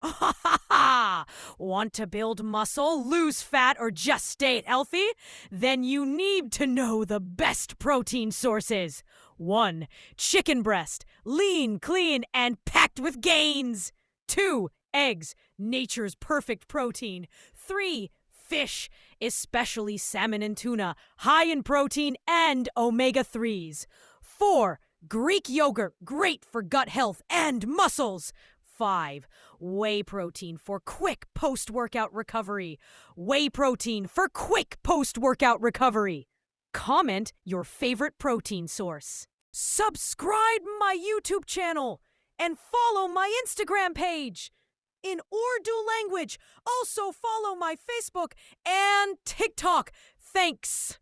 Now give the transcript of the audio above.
Ha ha ha! Want to build muscle, lose fat, or just stay healthy? Then you need to know the best protein sources. 1. Chicken breast, lean, clean, and packed with gains. 2. Eggs, nature's perfect protein. 3. Fish, especially salmon and tuna, high in protein and omega-3s. 4. Greek yogurt, great for gut health and muscles. 5. Whey protein for quick post-workout recovery. Whey protein for quick post-workout recovery. Comment your favorite protein source. Subscribe my YouTube channel and follow my Instagram page. In Urdu language, also follow my Facebook and TikTok. Thanks.